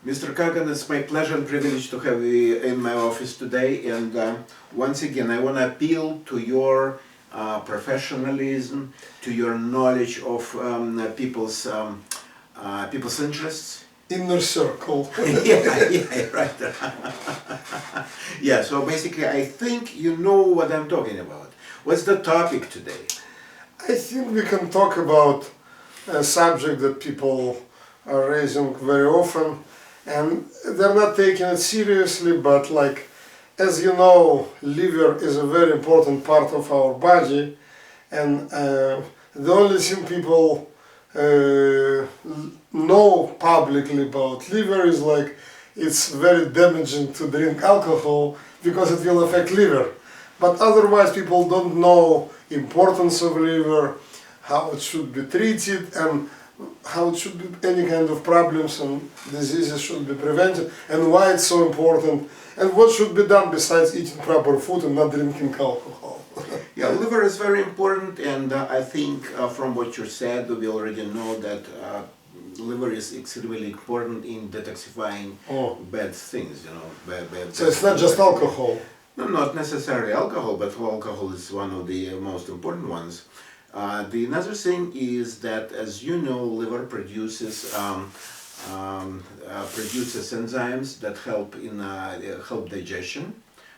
Mr. Kagan, it's my pleasure and privilege to have you in my office today. And once again, I want to appeal to your professionalism, to your knowledge of people's interests. Inner circle. yeah, right. Yeah, so basically, I think you know what I'm talking about. What's the topic today? I think we can talk about a subject that people are raising very often, and they're not taking it seriously, but like, as you know, liver is a very important part of our body, and the only thing people know publicly about liver is like it's very damaging to drink alcohol because it will affect liver. But otherwise people don't know importance of liver, how it should be treated, and how it should be any kind of problems and diseases should be prevented, and why it's so important, and what should be done besides eating proper food and not drinking alcohol. Yeah, liver is very important, and I think from what you said, we already know that liver is extremely important in detoxifying bad things, bad So it's not just alcohol. No, not necessarily alcohol, but alcohol is one of the most important ones. The another thing is that, as you know, liver produces enzymes that help in help digestion.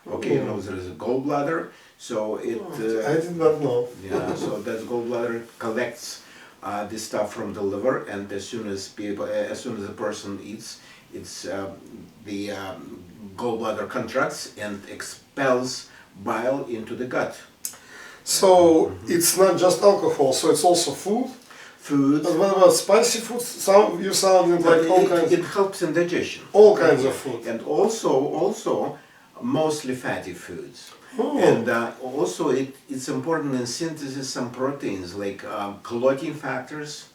Okay, there is a gallbladder, so it. I did not know. Yeah, so that gallbladder collects the stuff from the liver, and as soon as a person eats, the gallbladder contracts and expels bile into the gut. So it's not just alcohol, so it's also food? Food. But what about spicy food? You sounded like all kinds. It helps in digestion. All kinds of food. And also mostly fatty foods. Oh. And also it's important in synthesis some proteins like clotting factors.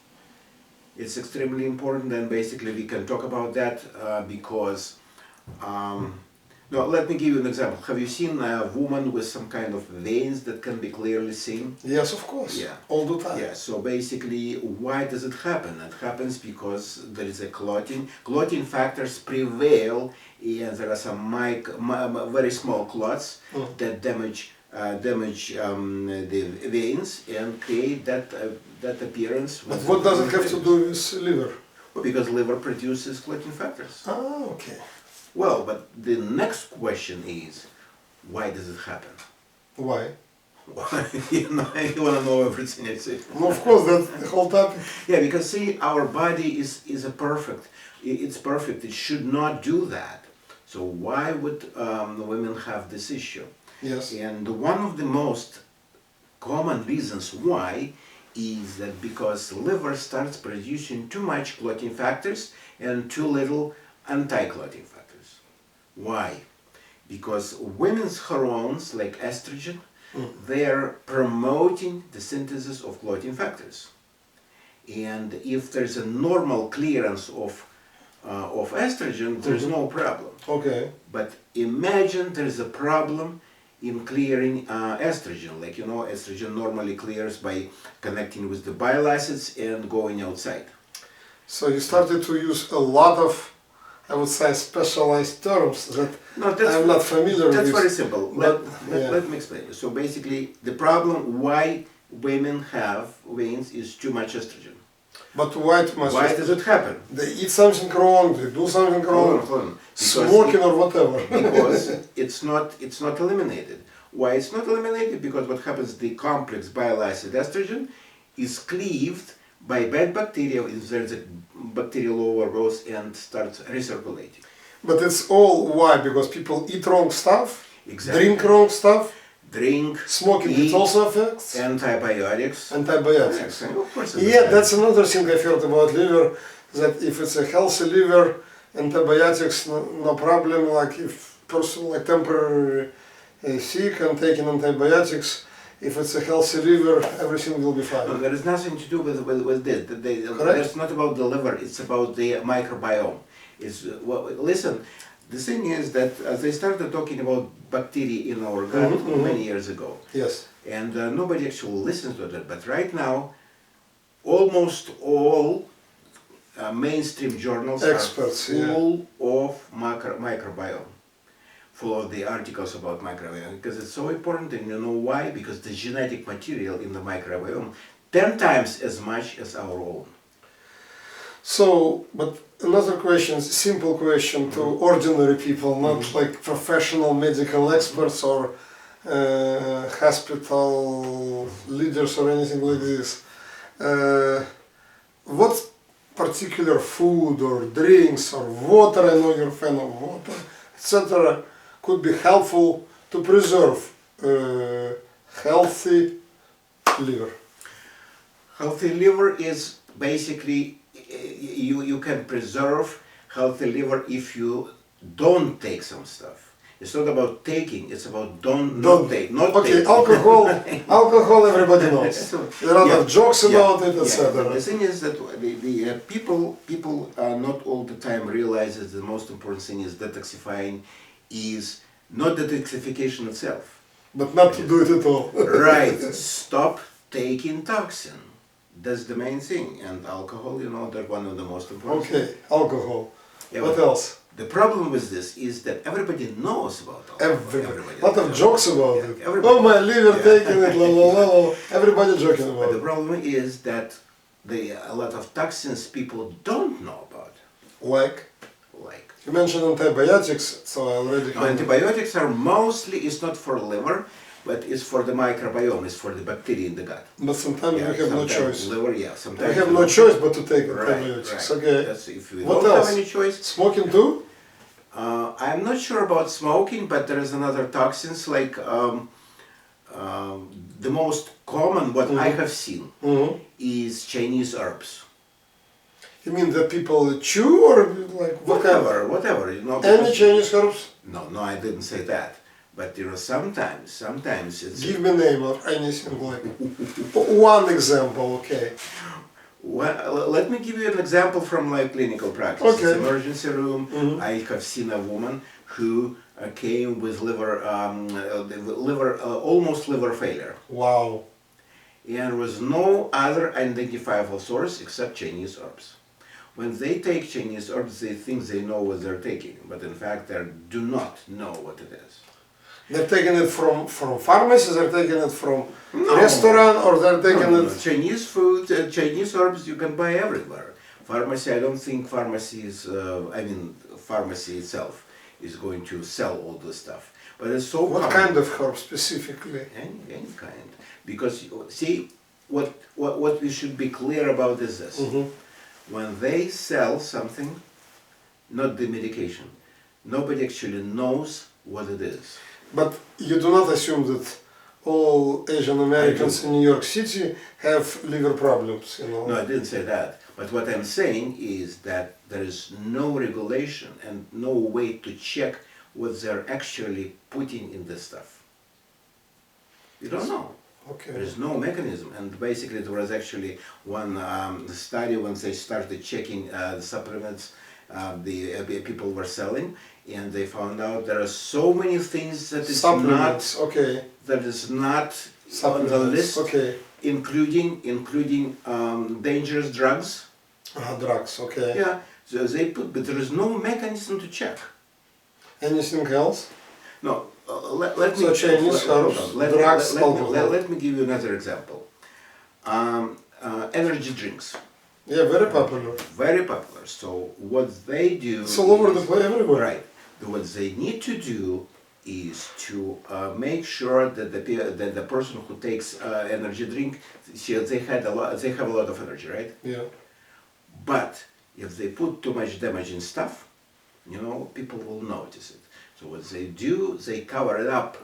It's extremely important, and basically we can talk about that because no, let me give you an example. Have you seen a woman with some kind of veins that can be clearly seen? Yes, of course. Yeah. All the time. Yeah, so basically, why does it happen? It happens because there is a clotting. Clotting factors prevail, and there are some very small clots that damage the veins and create that appearance. But what does it have to do with liver? Well, because liver produces clotting factors. Ah, okay. Well, but the next question is, why does it happen? Why? Why? You want to know everything, I say. Well, of course, that's the whole topic. Yeah, because see, our body is perfect. It's perfect. It should not do that. So why would women have this issue? Yes. And one of the most common reasons why is that because liver starts producing too much clotting factors and too little anti-clotting factors. Why? Because women's hormones like estrogen, they are promoting the synthesis of clotting factors. And if there's a normal clearance of estrogen, there's no problem. Okay. But imagine there's a problem in clearing estrogen. Like, estrogen normally clears by connecting with the bile acids and going outside. So you started to use a lot of, I would say, specialized terms that I'm not familiar with. That's very simple. Let me explain. So basically, the problem why women have veins is too much estrogen. But why too much? Why does it happen? They eat something wrong, they do something wrong, Hold on. smoking or whatever. Because it's not eliminated. Why it's not eliminated? Because what happens, the complex bile acid estrogen is cleaved by bad bacteria if there's a bacterial overgrowth and starts recirculating. But it's all why? Because people eat wrong stuff, Exactly. drink wrong stuff, smoking, eat, it also affects. Antibiotics. Antibiotics. Of course. Yeah, that's another thing I've heard about liver, that if it's a healthy liver, antibiotics, no problem, like if person like temporary sick and taking antibiotics, if it's a healthy liver, everything will be fine. No, there is nothing to do with this. It's not about the liver, it's about the microbiome. Listen, the thing is that they started talking about bacteria in our gut many years ago. Yes. And nobody actually listens to that. But right now, almost all mainstream journals Experts, are full of microbiome, full of the articles about microbiome, because it's so important, and you know why? Because the genetic material in the microbiome 10 times as much as our own. So, but another question, simple question to ordinary people, not like professional medical experts or hospital leaders or anything like this. What particular food or drinks or water, I know you're a fan of water, etc., could be helpful to preserve healthy liver? Healthy liver is basically, you can preserve healthy liver if you don't take some stuff. It's not about taking, it's about not take. Okay, alcohol everybody knows. There are a lot of jokes about it, etc. The thing is that the people not all the time realizes the most important thing is detoxifying is not detoxification itself. But not to do it at all. Right, stop taking toxin. That's the main thing. And alcohol, they're one of the most important. Okay, alcohol. Yeah, what else? The problem with this is that everybody knows about alcohol. Everybody a lot of jokes about it. Everybody. Oh, my liver taking it, la la la la. Everybody joking about But it. the problem is that a lot of toxins people don't know about. Like? You mentioned antibiotics, so I already... Antibiotics are mostly, it's not for liver, but it's for the microbiome, it's for the bacteria in the gut. But sometimes we have no choice. Liver, sometimes we have no choice but to take antibiotics. Right. Okay. That's if we what don't else? have any choice. Smoking too? I'm not sure about smoking, but there is another toxins like the most common what I have seen is Chinese herbs. You mean that people chew or like whatever? Any Chinese herbs? No, I didn't say that. But sometimes it's... Give me a name of anything like... One example, okay. Well, let me give you an example from my clinical practice. Okay. It's emergency room. I have seen a woman who came with almost liver failure. Wow. And there was no other identifiable source except Chinese herbs. When they take Chinese herbs, they think they know what they're taking, but in fact they do not know what it is. They're taking it from pharmacies, they're taking it from restaurant, or they're taking it... Chinese food, Chinese herbs you can buy everywhere. Pharmacy, I don't think pharmacy is, pharmacy itself is going to sell all this stuff. But it's so What kind of herb specifically? Any kind. Because, see, what we should be clear about is this. When they sell something, not the medication, nobody actually knows what it is. But you do not assume that all Asian Americans in New York City have liver problems, No, I didn't say that. But what I'm saying is that there is no regulation and no way to check what they're actually putting in this stuff. You don't know. Okay. There is no mechanism, and basically there was actually one study when they started checking the supplements the people were selling, and they found out there are so many things that is not on the list, including dangerous drugs. Drugs, okay. Yeah, so they put, but there is no mechanism to check. Anything else? No. Let me give you another example. Energy drinks. Yeah, very popular. Very popular. So what they do... It's all over the place, everywhere. Right. What they need to do is to make sure that the person who takes energy drink, they have a lot of energy, right? Yeah. But if they put too much damaging stuff, people will notice it. So what they do, they cover it up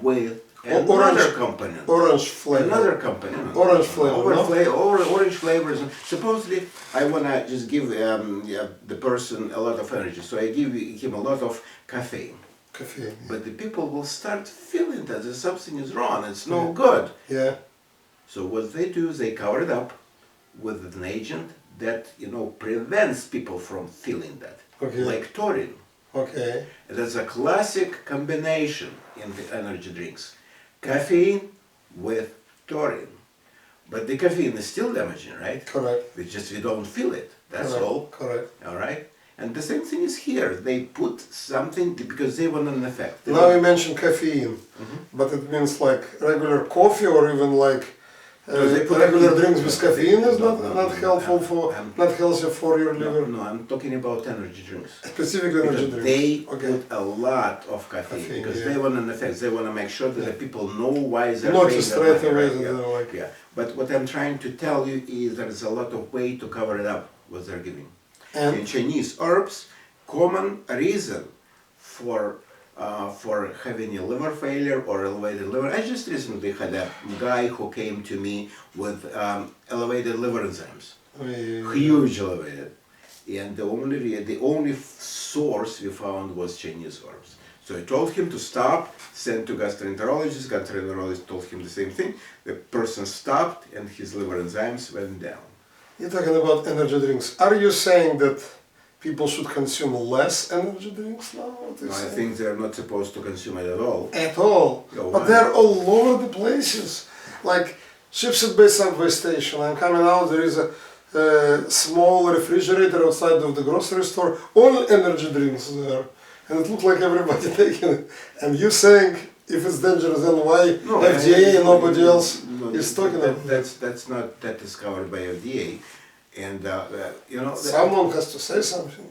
with another component. Orange flavor. Another component. Orange flavor. Orange flavors. Supposedly, I want to just give the person a lot of energy. So I give him a lot of caffeine. Caffeine. But the people will start feeling that something is wrong. It's no good. Yeah. So what they do, they cover it up with an agent that, prevents people from feeling that. Okay. Like taurine. Okay. That's a classic combination in the energy drinks. Caffeine with taurine. But the caffeine is still damaging, right? Correct. We don't feel it. That's Correct. all. Correct. All right. And the same thing is here. They put something because they want an effect. Now you mentioned caffeine, but it means like regular coffee or even like Because they put regular it- drinks with caffeine is No, not helpful for not healthy for your liver. No, I'm talking about energy drinks. Specifically energy Because drinks. they Okay. put a lot of caffeine, Caffeine, because yeah. they want an effect. They want to make sure that the people know why they're Not paying just their straight money, away right? that Yeah. they're like. Yeah. But what I'm trying to tell you is there's a lot of way to cover it up what they're giving. And In Chinese herbs, common reason for having a liver failure or elevated liver. I just recently had a guy who came to me with elevated liver enzymes, huge elevated, and the only source we found was Chinese herbs. So I told him to stop, sent to gastroenterologist. Gastroenterologist told him the same thing. The person stopped, and his liver enzymes went down. you're talking about energy drinks. Are you saying that people should consume less energy drinks now? What do you I say? think they're not supposed to consume it at all. At all. Yeah, But why? they're all over the places. Like Shipset Bay subway station. I'm coming out, there is a small refrigerator outside of the grocery store, all energy drinks there. And it looks like everybody taking it. And you saying if it's dangerous, then why FDA and nobody else is talking about it? That's not that is covered by FDA, and you know. Someone has to say something.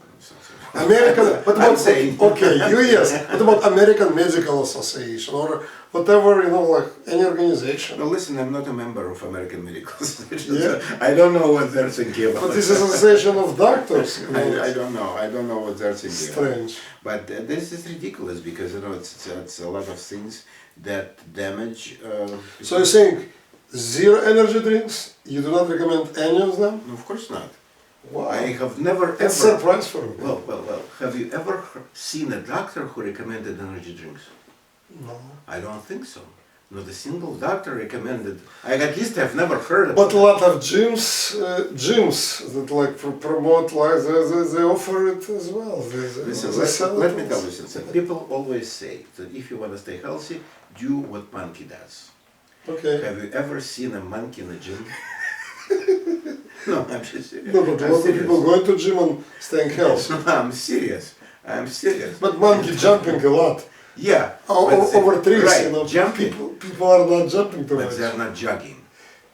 American, what I'm about, saying. okay, you yes. What about American Medical Association or whatever, you know, like any organization? No, listen, I'm not a member of American Medical Association. Yeah. So I don't know what they're thinking about. But this is association of doctors. You know, I don't know. I don't know what they're thinking about. strange. But this is ridiculous because you know it's a lot of things that damage. So you're saying zero energy drinks? You do not recommend any of them? No, of course not. Wow. I have never That's ever. surprise for me. Well. Have you ever seen a doctor who recommended energy drinks? No. I don't think so. Not a single doctor recommended. At least I've never heard of But it. a lot of gyms that like promote like they offer it as well. Listen, they sell let it me also. tell you something. People always say that if you want to stay healthy, do what monkey does. Okay. Have you ever seen a monkey in the gym? No, I'm just serious. No, but a I'm lot of serious. people going to gym and staying healthy. I'm serious. I'm serious. But monkey jumping a lot. Yeah. but Over trees, right, you know. jumping. People are not jumping too But much. they're not jogging.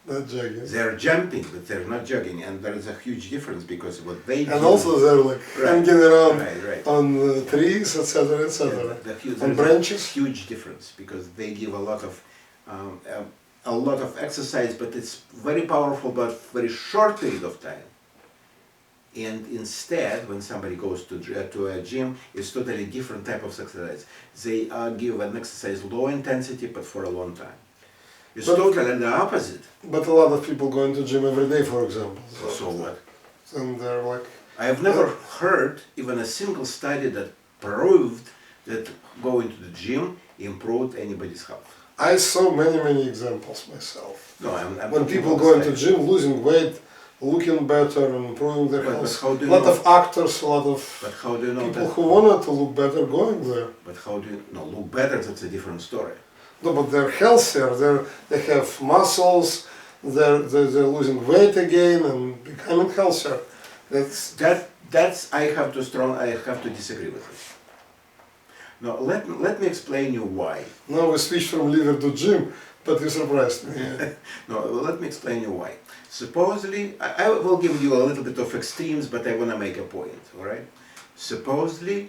Not jogging. They're jumping, but they're not jogging, and there is a huge difference because what they do. And also they're like Right, hanging around right. on trees, etc., etc. On There's branches. a huge difference because they give a lot of exercise, but it's very powerful, but very short period of time. And instead, when somebody goes to a gym, it's totally different type of exercise. They give an exercise low intensity, but for a long time. It's But- totally the opposite. But a lot of people going to gym every day, for example. So what? And they're like, I have never heard even a single study that proved that going to the gym improved anybody's health. I saw many examples myself. No, I'm When talking people about go into studies. gym, losing weight, looking better and improving their But health. how do A you lot know? of actors, a lot of But how do you know people that? who wanted to look better going there. But how do you know? Look better, that's a different story. No, but they're healthier. They have muscles. They're losing weight again and becoming healthier. That's I have to disagree with it. Now let me explain you why. now we switch from liver to gym, but you surprised me. Yeah. No, let me explain you why. Supposedly, I will give you a little bit of extremes, but I want to make a point, all right? Supposedly,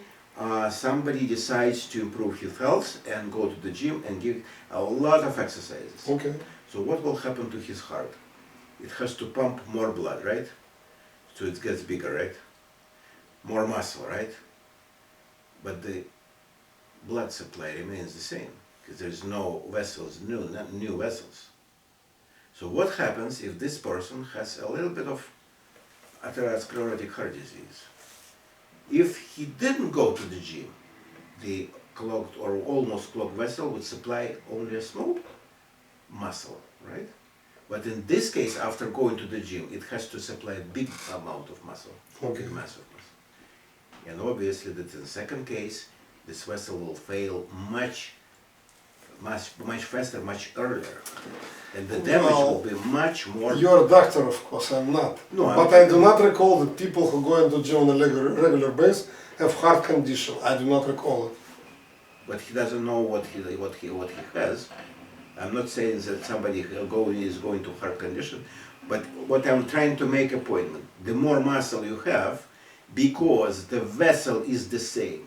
somebody decides to improve his health and go to the gym and give a lot of exercises. Okay. So what will happen to his heart? It has to pump more blood, right? So it gets bigger, right? More muscle, right? But the blood supply remains the same because there's no vessels, new vessels. So what happens if this person has a little bit of atherosclerotic heart disease? If he didn't go to the gym, the clogged or almost clogged vessel would supply only a small muscle, right? But in this case, after going to the gym, it has to supply a big amount of muscle, Okay. big mass of muscle. And obviously that in the second case, this vessel will fail much faster, much earlier. And the damage Well, will be much more. You're a doctor, of course, I'm not. No, But I do not recall that people who go into gym on a regular basis have heart condition. I do not recall it. But he doesn't know what he has. I'm not saying that somebody is going to heart condition, but what I'm trying to make a point, the more muscle you have, because the vessel is the same,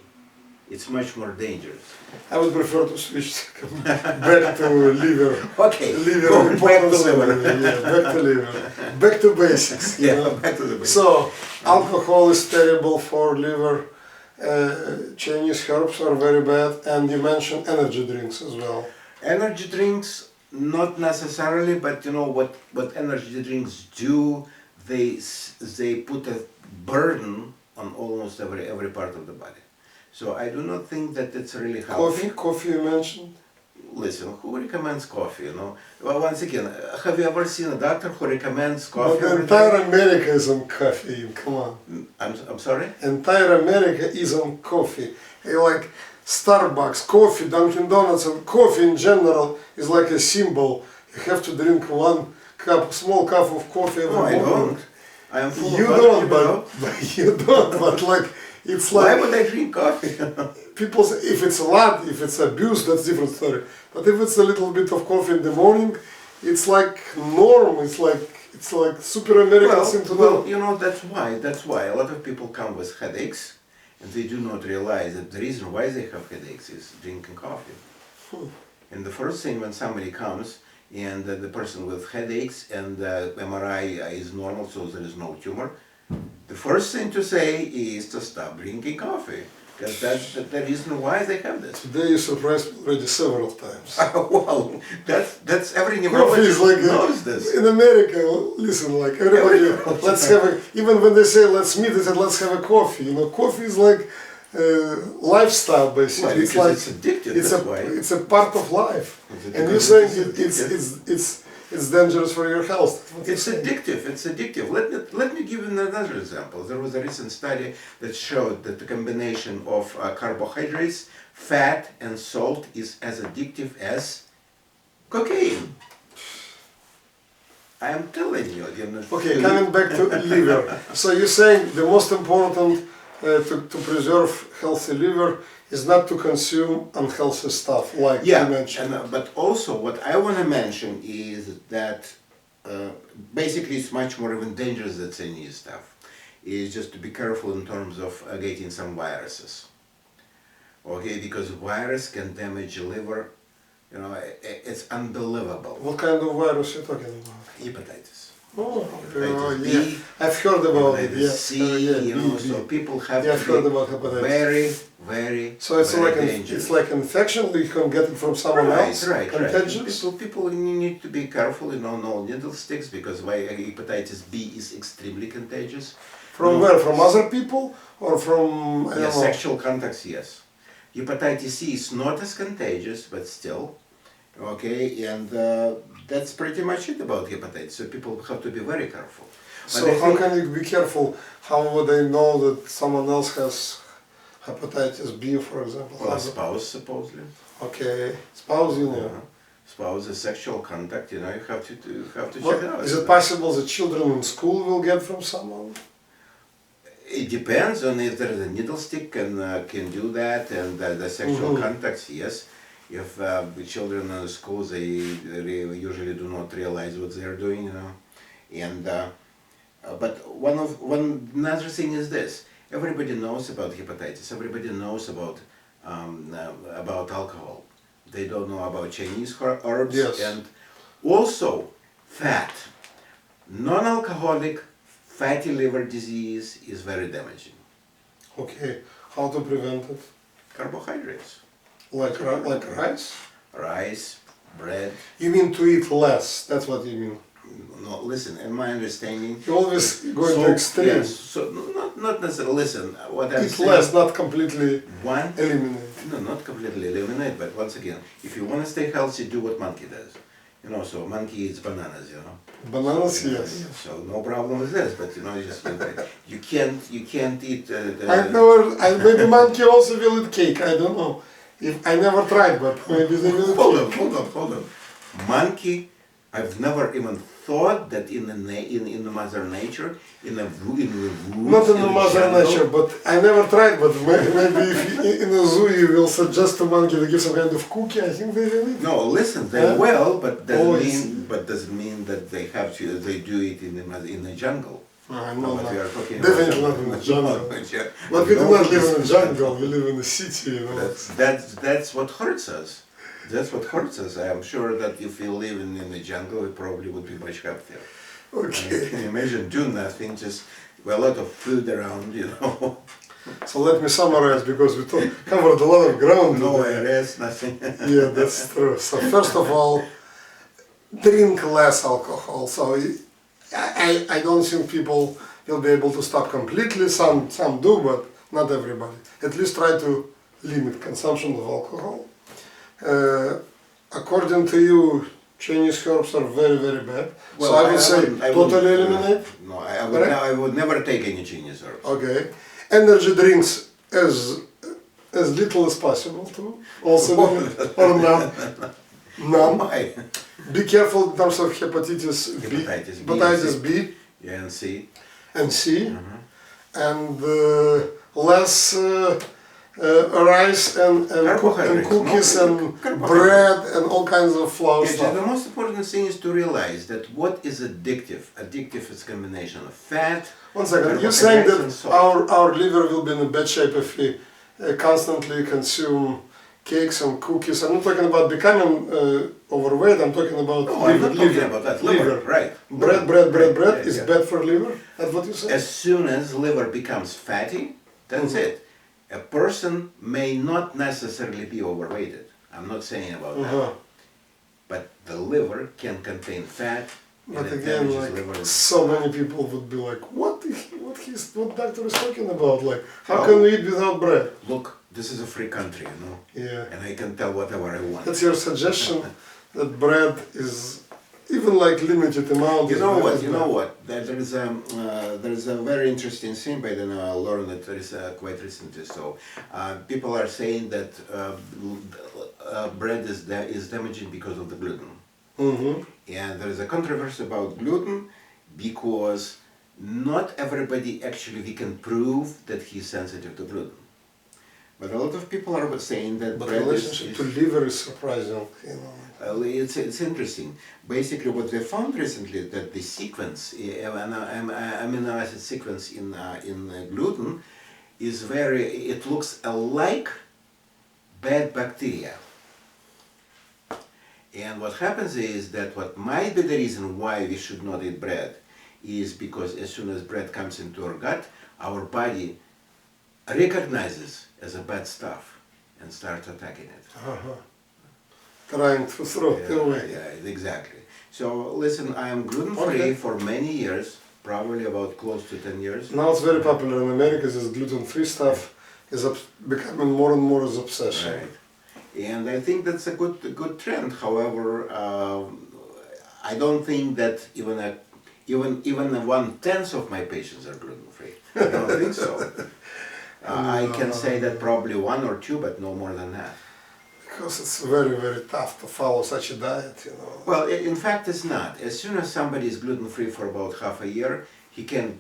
it's much more dangerous. I would prefer to switch back to liver. Okay, Liver go back to importance of liver. Yeah, back to liver. Back to basics. you Yeah, know. back to the basics. So, alcohol is terrible for liver. Chinese herbs are very bad, and you mentioned energy drinks as well. Energy drinks, not necessarily, but you know what energy drinks do, they put a burden on almost every part of the body. So I do not think that it's really healthy. Coffee you mentioned. Listen, who recommends coffee, you know? Well, once again, have you ever seen a doctor who recommends But coffee? the every entire day? America is on caffeine, come on. I'm sorry? Entire America is on coffee. Like Starbucks, coffee, Dunkin' Donuts, and coffee in general is like a symbol. You have to drink one small cup of coffee every No, I morning. don't. I am full You of don't, energy, but you don't. But like it's why like would I drink coffee? people say if it's a lot, if it's abuse, that's different story. But if it's a little bit of coffee in the morning, it's like norm. It's like super American thing to do. Well, you know, that's why a lot of people come with headaches, and they do not realize that the reason why they have headaches is drinking coffee. And the first thing when somebody comes and the person with headaches and MRI is normal, so there is no tumor, the first thing to say is to stop drinking coffee, because that's the reason why they have this. Today you surprised me already several times. Well, that's every Coffee is neurologist like knows this. in America. Listen, like everybody, Everybody. let's have a. Even when they say let's meet, they said let's have a coffee. You know, coffee is like lifestyle basically. Well, it's because like it's addictive, It's that's a why. it's a part of life. It's And because you're saying it's it's dangerous for your health. That's what you're It's saying. addictive. It's addictive. Let me give you another example. There was a recent study that showed that the combination of carbohydrates, fat, and salt is as addictive as cocaine. I am telling you. Okay, coming back to liver. So you're saying the most important to preserve healthy liver is not to consume unhealthy stuff like you mentioned. But also what I want to mention is that basically it's much more even dangerous than Chinese stuff. Is just to be careful in terms of getting some viruses. Okay, because virus can damage your liver. You know, it's unbelievable. What kind of virus you're talking about? Hepatitis. Oh, Hepatitis B, yeah. I've heard about it. hepatitis Yeah. C, Yeah, you know, B. so people have Yeah, I've to heard be about hepatitis. very, So it's very like dangerous. it's like infection. You can get it from someone else. Right. Contagious. People need to be careful, you know, no needle sticks, because hepatitis B is extremely contagious. From No. where? From other people or from I don't know. Sexual contacts, yes. Hepatitis C is not as contagious, but still, okay, and that's pretty much it about hepatitis. So people have to be very careful. But So I how think- can you be careful? How would they know that someone else has hepatitis B, for example? Well, spouse supposedly. Okay, spouse, you know. Spouse is sexual contact. You know, you have to What, check it out. is it possible that children in school will get from someone? It depends on if there is a needle stick can do that, and the sexual contacts, yes. If the children in the school, they usually do not realize what they're doing, you know. And but another thing is this: everybody knows about hepatitis. Everybody knows about alcohol. They don't know about Chinese herbs, Yes. and also fat. Non-alcoholic fatty liver disease is very damaging. Okay, how to prevent it? Carbohydrates, Like rice? rice, bread. You mean to eat less? That's what you mean. No, listen. In my understanding, You always go into extreme. Yes, so not necessarily. Listen, what I'm Eat saying. less, not completely One, eliminate. no, not completely eliminate, but once again, if you want to stay healthy, do what monkey does. You know, so monkey eats bananas. You know. Bananas, yes. So no problem with this, but you know, you can't eat. Maybe monkey also will eat cake. I don't know. If I never tried, but maybe they will. Hold on. Monkey, I've never even thought that in the Mother Nature, in the woods, Not in the Mother jungle, Nature, but I never tried. But maybe if in a zoo you will suggest to monkey to give some kind of cookie, I think they will eat. No, listen, they will, but Always. doesn't mean that they have to. They do it in the jungle. No, But we are talking definitely about not in the jungle. Yeah. But we do No, not live in the jungle. We live in the city. You know. That's what hurts us. That's what hurts us. I am sure that if we live in the jungle, we probably would be much happier. Okay. Can you imagine do nothing, just a lot of food around, you know. So let me summarize because we covered a lot of ground. No today. rest, nothing. Yeah, that's true. So first of all, drink less alcohol. So I don't think people will be able to stop completely. Some do, but not everybody. At least try to limit consumption of alcohol. According to you, Chinese herbs are very, very bad. Well, so I would say totally eliminate. No, Correct? I would never take any Chinese herbs. Okay. Energy drinks as little as possible too. Also limit or none. None. Why? Be careful in terms of hepatitis B, hepatitis B Yeah, and C. and C, and less rice and Carbohydrates, cookies no, and carbohydrates. bread and all kinds of flour Yeah, stuff. the most important thing is to realize that what is addictive? Addictive is a combination of fat. One second, you're saying carbohydrates, that and salt. our liver will be in a bad shape if we constantly consume cakes and cookies. I'm not talking about becoming overweight, I'm talking about No, I'm not talking about that. Liver, right. Bread Yeah, is yeah. bad for liver? That's what you say? As soon as liver becomes fatty, that's it. A person may not necessarily be overweighted. I'm not saying about that. But the liver can contain fat, and But it again, damages like liver. so many people would be like, what doctor is talking about? Like, how Well- can we eat without bread? Look, this is a free country, you know, Yeah. and I can tell whatever I want. That's your suggestion that bread is even like limited amount. You is know very what? bad. You know what? There is a very interesting thing. By then I learned it quite recently. So people are saying that bread is damaging because of the gluten, and there is a controversy about gluten because not everybody actually we can prove that he's sensitive to gluten. But a lot of people are saying that But bread relationship to liver is surprising, you know. it's interesting. Basically, what they found recently that the sequence, amino acid sequence in gluten, is it looks alike bad bacteria. And what happens is that what might be the reason why we should not eat bread is because as soon as bread comes into our gut, our body recognizes as a bad stuff and starts attacking it. Trying to throw it away. Yeah, exactly. So listen, I am gluten-free for many years, probably about close to 10 years. Now it's very popular in America. This gluten-free stuff is becoming more and more as obsession. Right. And I think that's a good trend. However, I don't think that even 1/10 of my patients are gluten-free. I don't think so. I can say that probably 1 or 2, but no more than that. Because it's very, very tough to follow such a diet, you know. Well, in fact, it's not. As soon as somebody is gluten-free for about half a year, he cannot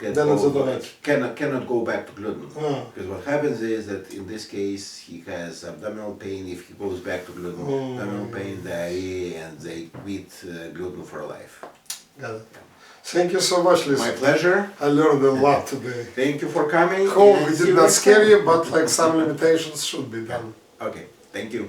go back to gluten. Because what happens is that in this case, he has abdominal pain. If he goes back to gluten, abdominal pain, diarrhea, and they quit gluten for life. Got it. Thank you so much, Lisa. My pleasure. I learned a lot today. Tk you for coming. Hope and we see did not next scare time. you, but like some limitations should be done. Okay, thank you.